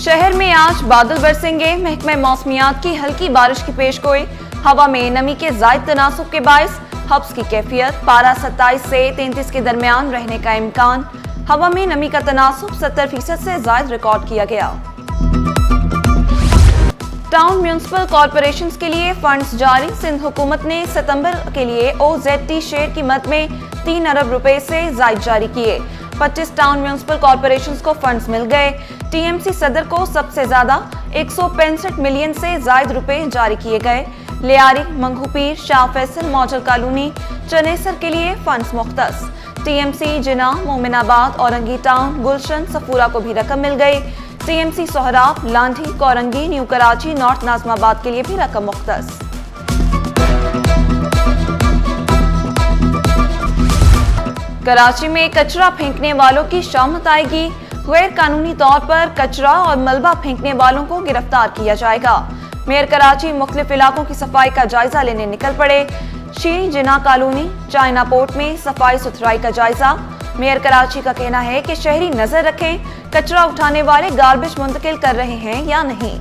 शहर में आज बादल बरसेंगे, महकमे मौसमियात की हल्की बारिश की पेशगोई। हवा में नमी के जायद तनासुब के बायस हब्स की कैफियत, पारा 27 से 33 के दरमियान रहने का इम्कान। हवा में नमी का तनासुब 70% से जायद रिकॉर्ड किया गया। टाउन म्यूनिसिपल कॉरपोरेशंस के लिए फंड्स जारी। सिंध हुकूमत ने सितंबर के लिए OZT शेयर की मद में 3 अरब रुपए से जायद जारी किए। 25 टाउन म्यूनिसिपल कॉरपोरेशंस को फंड्स मिल गए। TMC सदर को सबसे ज्यादा 165 मिलियन से जायद रुपए जारी किए गए। लियारी, मंगूपीर, शाह फैसल, मॉडल कॉलोनी, चनेसर के लिए फंड्स मुख्तस। TMC जिना, मोमिनाबाद, औरंगी टाउन, गुलशन, सफूरा को भी रकम मिल गई। TMC Sohrab, Landhi, Korangi, new Karachi, north Najmabad के लिए भी रकम मुख्तस। कराची में कचरा फेंकने वालों की शामत आएगी। गैर कानूनी तौर पर कचरा और मलबा फेंकने वालों को गिरफ्तार किया जाएगा। मेयर कराची मुख्तलिफ इलाकों की सफाई का जायजा लेने निकल पड़े। शीरी जिना कॉलोनी, चाइना पोर्ट में सफाई सुथराई का जायजा। मेयर कराची का कहना है कि शहरी नजर रखें, कचरा उठाने वाले गार्बेज मुंतकिल कर रहे हैं या नहीं।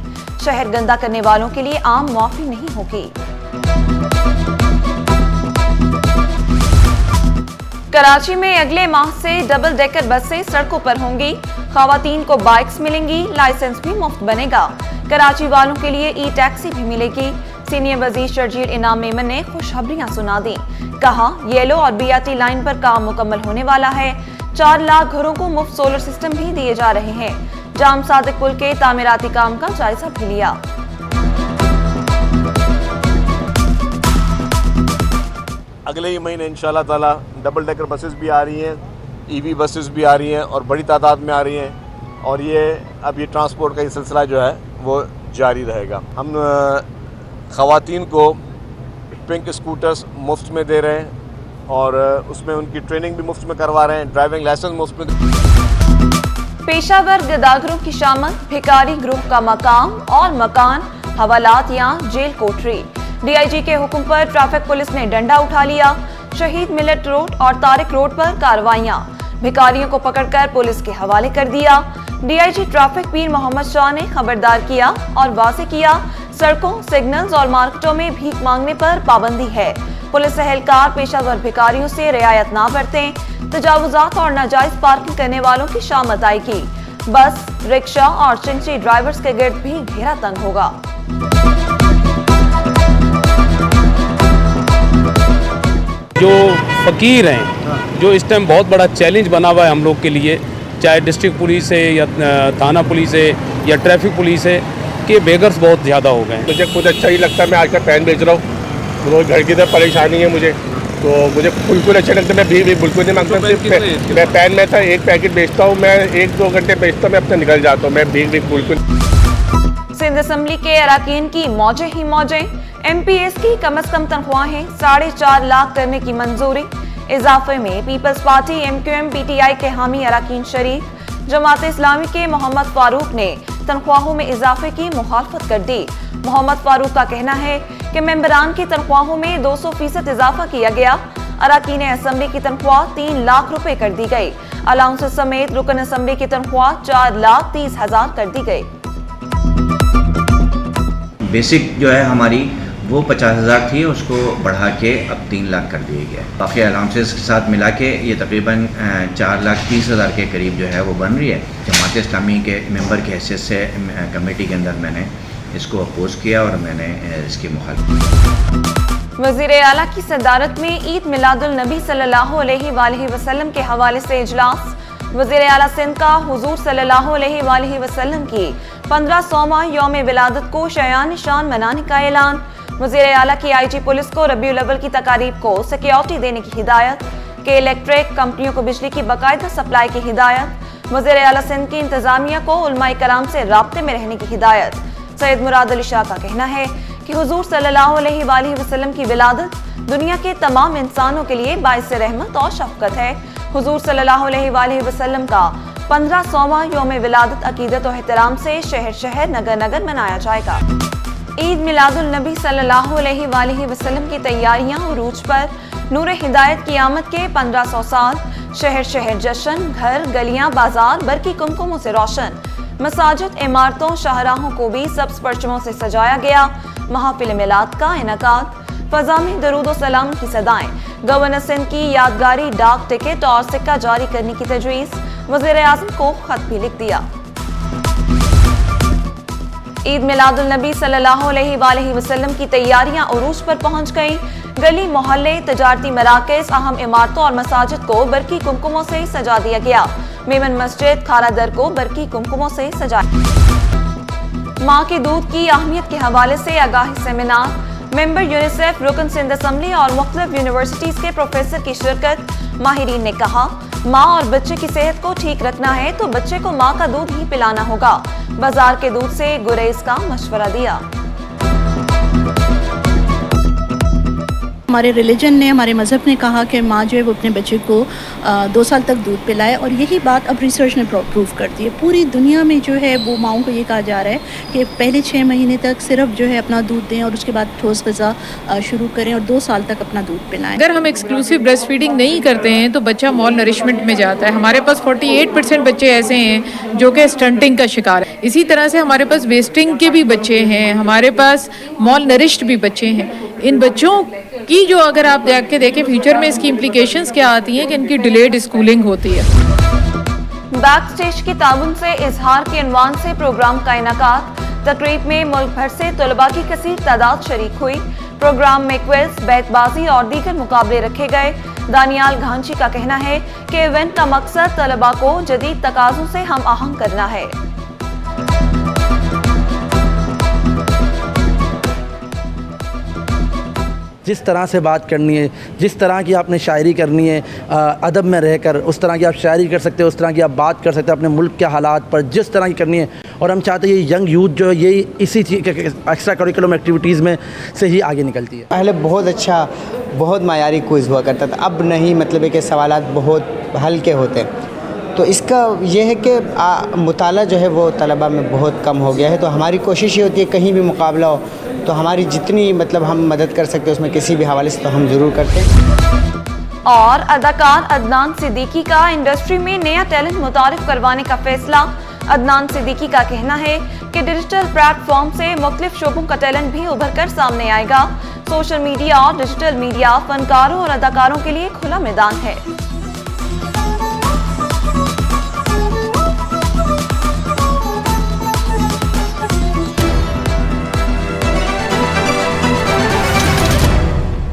शहर गंदा करने वालों के लिए आम माफी नहीं होगी। कराची में अगले माह से डबल डेकर बसें सड़कों पर होंगी। खवातीन को बाइक्स मिलेंगी, लाइसेंस भी मुफ्त बनेगा। कराची वालों के लिए ई-टैक्सी भी मिलेगी। सीनियर वजीर शर्जील इनाम मेमन ने खुशखबरियां सुना दी। कहा, येलो और BRT लाइन पर काम मुकम्मल होने वाला है। 4 लाख घरों को मुफ्त सोलर सिस्टम भी दिए जा रहे हैं। जाम सादिक पुल के तामीराती काम का जायजा भी लिया। अगले ही महीने इंशाल्लाह ताला डबल डेकर बसेस भी आ रही हैं, EV बसेस भी आ रही हैं और बड़ी तादाद में आ रही हैं। और अब ये ट्रांसपोर्ट का ये सिलसिला जो है वो जारी रहेगा। हम ख़वातीन को पिंक स्कूटर्स मुफ्त में दे रहे हैं और उसमें उनकी ट्रेनिंग भी मुफ्त में करवा रहे हैं, ड्राइविंग लाइसेंस मुफ्त में। पेशावर गदागरों की शामत, भिखारी ग्रुप का मकाम और मकान, हवालात या जेल कोठरी। DIG के हुक्म पर ट्रैफिक पुलिस ने डंडा उठा लिया। शहीद मिलट रोड और तारिक रोड पर कार्रवाइयां, भिखारियों को पकड़कर पुलिस के हवाले कर दिया। DIG ट्रैफिक पीर मोहम्मद शाह ने खबरदार किया और वाज़ेह किया, सड़कों, सिग्नल्स और मार्केटों में भीख मांगने पर पाबंदी है। पुलिस एहलकार पेशावर भिखारियों से रियायत ना बरतें, तजावुजात और नाजायज पार्किंग करने वालों की शामत आएगी। बस, रिक्शा और चिंची ड्राइवर्स के गिर्द भी घेरा तंग होगा। जो फकीर हैं, जो इस टाइम बहुत बड़ा चैलेंज बना हुआ है हम लोग के लिए, चाहे डिस्ट्रिक्ट पुलिस है या थाना पुलिस है या ट्रैफिक पुलिस है, कि बेगर्स बहुत ज़्यादा हो गए। मुझे खुद अच्छा ही लगता है। मैं आजकल पेन बेच रहा हूँ, रोज़ घर की तरफ परेशानी है मुझे, तो मुझे बिल्कुल अच्छे लगते। मैं भी बिल्कुल नहीं मांगता। मैं पेन में था, एक पैकेट बेचता हूँ, मैं 1-2 घंटे बेचता हूँ, मैं अपने निकल जाता हूँ। मैं भी बिल्कुल। सिंध असम्बली के अरकान की मौजें ही मौजें। MPs की कम अज कम तनख्वाहें 4.5 लाख करने की मंजूरी। इजाफे में पीपल्स पार्टी, MQM, PTI के हामी अरकान शरीक। जमात इस्लामी के मोहम्मद फारूक ने तनख्वाहों में इजाफे की मुखालफत कर दी। मोहम्मद फारूक का कहना है कि मेंबरान की तनख्वाहों में 200% इजाफा किया गया। अरकान असम्बली की तनख्वाह 3 लाख रुपए कर दी गई। अलाउंसेस समेत रुकन असम्बली की तनख्वाह 4,30,000 कर दी गई। बेसिक जो है हमारी वो 50,000 थी, उसको बढ़ा के अब 3 लाख कर दिया गया। बाकी अलाउंसेस के साथ मिला के ये तकरीबन 4,30,000 के करीब जो है वो बन रही है। जमात इस्लामी के मेंबर की हैसियत से कमेटी के अंदर मैंने इसको अपोज किया और मैंने इसकी मुखालफत। वज़ीर आला की सदारत में ईद मिलादुल नबी सल्लल्लाहु अलैहि वसल्लम के हवाले से इजलास। वज़ीर आला सिंध का हुजूर सल्लल्लाहु अलैहि वसल्लम की 1500वां यौम विलादत को शयान शान मनाने का ऐलान। वज़ीर आला की IG पुलिस को रबीउल अव्वल की तकारीब को सिक्योरिटी देने की हिदायत। के इलेक्ट्रिक कंपनियों को बिजली की बाकायदा सप्लाई की हिदायत। वज़ीर आला सिंध की इंतजामिया को उलमाए कराम से राब्ते में रहने की हिदायत। सैयद मुराद अली शाह का कहना है कि हुजूर सल्लल्लाहु अलैहि वसल्लम की विलादत दुनिया के तमाम इंसानों के लिए बाइस रहमत और शफकत है। हुजूर सल्लल्लाहु अलैहि वसल्लम का 1500वां यौम विलादत अकीदत और एहतराम से शहर शहर नगर नगर मनाया जाएगा। ईद मिलादुल नबी सल्लल्लाहु अलैहि वसल्लम की तैयारियां उरूज पर। नूर हिदायत की आमद के 1500 साल। शहर शहर जश्न, घर गलियां बाजार बरकी कुमकुमों से रोशन। मसाजिद, इमारतों, शाहराहों को भी सब्ज परचमों से सजाया गया। महफिल मिलाद का इनेकाद, फजा में दरूद सलाम की सदाएं, गवर्नर सिंध की यादगारी डाक टिकट और सिक्का जारी करने की तजवीज़, वज़ीर आज़म को खत भी लिख दिया। ईद मिलादुल नबी सल्लल्लाहु अलैहि वसल्लम की तैयारियां उरूज पर पहुंच गईं। गली मोहल्ले, तजारती मराकज़, अहम इमारतों और मसाजिद को बरकी कुमकुमों से सजा दिया गया। मेमन मस्जिद, खारा दर को बरकी कुमकुमों से सजाया। माँ के दूध की अहमियत के हवाले से आगाही सेमिनार, मेंबर यूनिसेफ, रुकन सिंध असम्बली और मुख्तलिफ यूनिवर्सिटीज के प्रोफेसर की शिरकत। माहिरीन ने कहा, माँ और बच्चे की सेहत को ठीक रखना है तो बच्चे को माँ का दूध ही पिलाना होगा। बाजार के दूध से गुरेज का मशवरा दिया। हमारे रिलीजन ने, हमारे मज़हब ने कहा कि माँ जो है वो अपने बच्चे को 2 साल तक दूध पिलाए, और यही बात अब रिसर्च ने प्रूव कर दी है। पूरी दुनिया में जो है वो माँओं को ये कहा जा रहा है कि पहले 6 महीने तक सिर्फ जो है अपना दूध दें और उसके बाद ठोस ग़िज़ा शुरू करें और 2 साल तक अपना दूध पिलाएं। अगर हम एक्सक्लूसिव ब्रेस्ट फीडिंग नहीं करते हैं तो बच्चा मॉल नरिशमेंट में जाता है। हमारे पास 48% बच्चे ऐसे हैं जो कि स्टंटिंग का शिकार है। इसी तरह से हमारे पास वेस्टिंग के भी बच्चे हैं, हमारे पास मॉल नरिश्ड भी बच्चे हैं। इन बच्चों की जो अगर आप देख के देखें फ्यूचर में इसकी इम्प्लीकेशंस क्या आती हैं कि इनकी डिलेड स्कूलिंग होती है। बैक स्टेज की ताउन से इजहार के उन्वान से प्रोग्राम का इनेकाद। तकरीब में मुल्क भर से तलबा की कसीर तादाद शरीक हुई। प्रोग्राम में क्विज, बैतबाजी और दीगर मुकाबले रखे गए। दानियाल घांची का कहना है कि इवेंट का मकसद तलबा को जदीद तकाज़ों से हम आहंग करना है। जिस तरह से बात करनी है, जिस तरह की आपने शायरी करनी है, अदब में रहकर उस तरह की आप शायरी कर सकते हो, उस तरह की आप बात कर सकते हो अपने मुल्क के हालात पर, जिस तरह की करनी है। और हम चाहते हैं ये यंग यूथ जो है ये इसी चीज़ एक्स्ट्रा करिकुलम एक्टिविटीज़ में से ही आगे निकलती है। पहले बहुत अच्छा, बहुत मायारी क्विज़ हुआ करता था, अब नहीं, मतलब है कि सवालात बहुत हल्के होते हैं। तो इसका ये है कि मुताला जो है वो तलबा में बहुत कम हो गया है। तो हमारी कोशिश ये होती है कहीं भी मुकाबला हो तो हमारी जितनी मतलब हम मदद कर सकते हैं उसमें किसी भी हवाले से तो हम ज़रूर करते हैं। और अदाकार अदनान सिद्दीकी का इंडस्ट्री में नया टैलेंट मुतारिफ करवाने का फैसला। अदनान सिद्दीकी का कहना है कि डिजिटल प्लेटफॉर्म से मुख्तलिफ शोबों का टैलेंट भी उभर कर सामने आएगा। सोशल मीडिया और डिजिटल मीडिया फनकारों और अदाकारों के लिए खुला मैदान है।